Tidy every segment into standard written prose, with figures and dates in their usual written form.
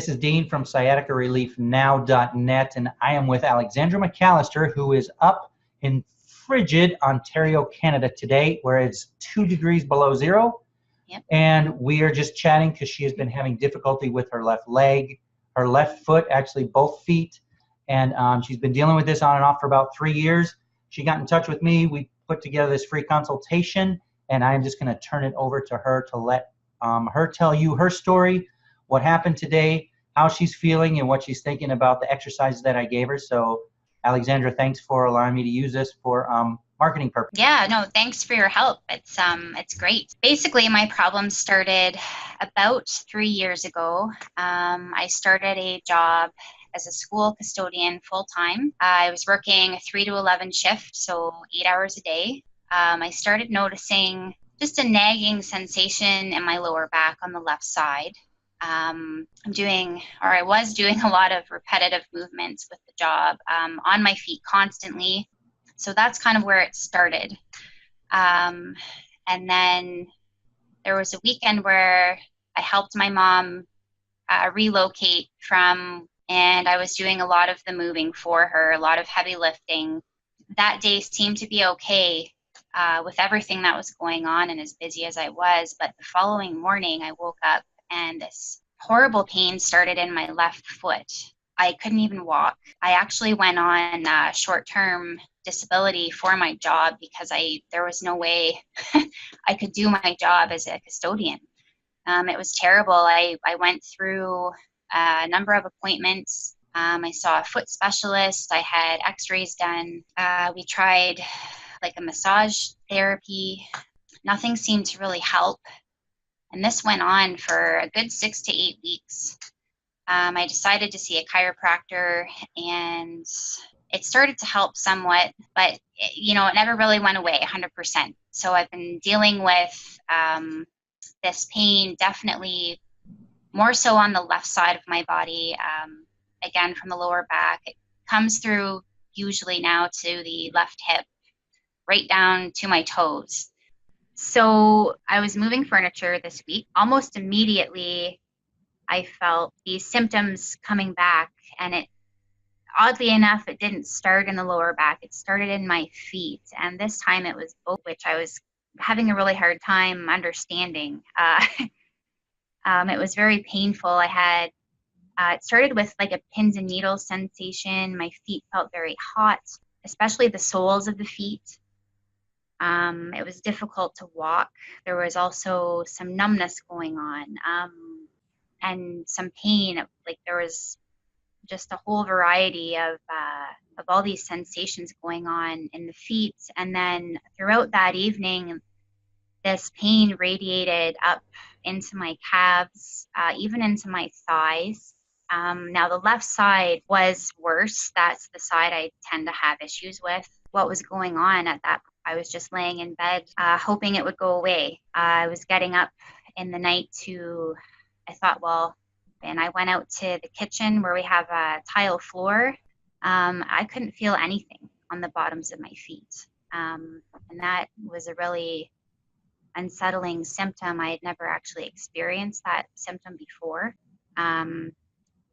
This is Dean from sciaticareliefnow.net, and I am with Alexandra McAllister, who is up in frigid Ontario, Canada today, where it's 2 degrees below zero. Yep. And we are just chatting because she has been having difficulty with her left leg, her left foot, actually both feet. And she's been dealing with this on and off for about 3 years. She got in touch with me. We put together this free consultation, and I'm just going to turn it over to her to let her tell you her story, what happened today, how she's feeling, and what she's thinking about the exercises that I gave her. So, Alexandra, thanks for allowing me to use this for marketing purposes. Yeah, no, thanks for your help. It's great. Basically, my problem started about 3 years ago. I started a job as a school custodian full-time. I was working a 3 to 11 shift, so 8 hours a day. I started noticing just a nagging sensation in my lower back on the left side. I was doing a lot of repetitive movements with the job on my feet constantly. So that's kind of where it started. And then there was a weekend where I helped my mom relocate and I was doing a lot of the moving for her, a lot of heavy lifting. That day seemed to be okay with everything that was going on and as busy as I was. But the following morning, I woke up and this horrible pain started in my left foot. I couldn't even walk. I actually went on short-term disability for my job because there was no way I could do my job as a custodian. It was terrible. I went through a number of appointments. I saw a foot specialist. I had x-rays done. We tried like a massage therapy. Nothing seemed to really help. And this went on for a good 6 to 8 weeks. I decided to see a chiropractor, and it started to help somewhat, but it never really went away 100%. So I've been dealing with this pain, definitely more so on the left side of my body, again from the lower back. It comes through usually now to the left hip, right down to my toes. So I was moving furniture this week. Almost immediately, I felt these symptoms coming back, and oddly enough, it didn't start in the lower back. It started in my feet, and this time it was both, which I was having a really hard time understanding. It was very painful. It started with like a pins and needles sensation. My feet felt very hot, especially the soles of the feet. It was difficult to walk. There was also some numbness going on, and some pain. Like there was just a whole variety of all these sensations going on in the feet. And then throughout that evening, this pain radiated up into my calves, even into my thighs. Now the left side was worse. That's the side I tend to have issues with. What was going on at that point? I was just laying in bed, hoping it would go away. I was getting up in the night and I went out to the kitchen where we have a tile floor. I couldn't feel anything on the bottoms of my feet. And that was a really unsettling symptom. I had never actually experienced that symptom before.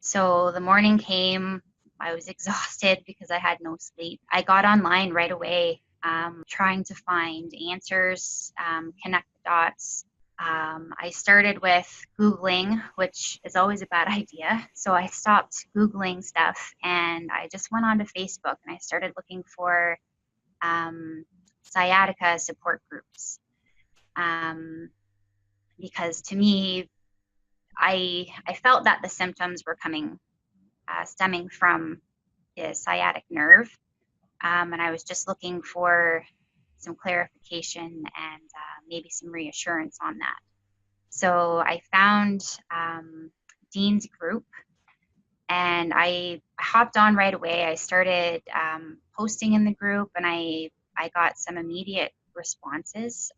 So the morning came. I was exhausted because I had no sleep. I got online right away, trying to find answers, connect the dots. I started with Googling, which is always a bad idea. So I stopped Googling stuff and I just went onto Facebook and I started looking for sciatica support groups. Because to me, I felt that the symptoms were stemming from the sciatic nerve. And I was just looking for some clarification and maybe some reassurance on that. So I found Dean's group and I hopped on right away. I started posting in the group and I got some immediate responses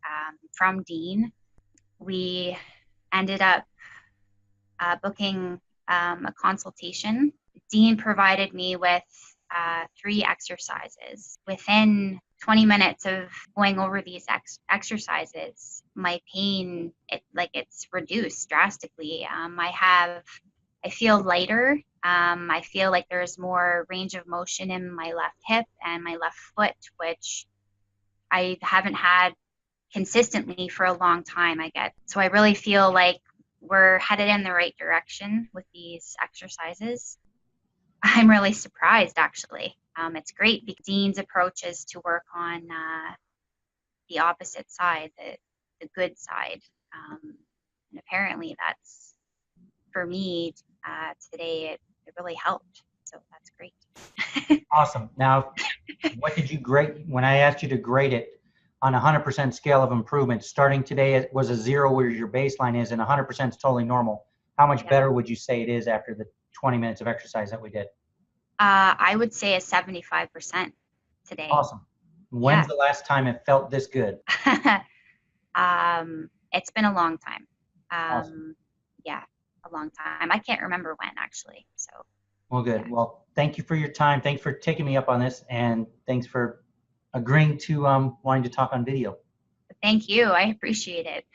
from Dean. We ended up booking a consultation. Dean provided me with 3 exercises. Within 20 minutes of going over these exercises, my pain, it's reduced drastically. I have I feel lighter. I feel like there's more range of motion in my left hip and my left foot, which I haven't had consistently for a long time, I get. So I really feel like we're headed in the right direction with these exercises. I'm really surprised, actually. It's great because Dean's approach is to work on the opposite side, the good side. And apparently that's, for me, today, it really helped. So that's great. Awesome. Now, what did you grade when I asked you to grade it on a 100% scale of improvement? Starting today, it was a 0 where your baseline is, and 100% is totally normal. How much better would you say it is after the 20 minutes of exercise that we did? I would say a 75% today. Awesome. When's the last time it felt this good? It's been a long time. Awesome. Yeah, a long time. I can't remember when, actually. So. Well, good. Yeah. Well, thank you for your time. Thanks for taking me up on this, and thanks for agreeing to wanting to talk on video. Thank you. I appreciate it.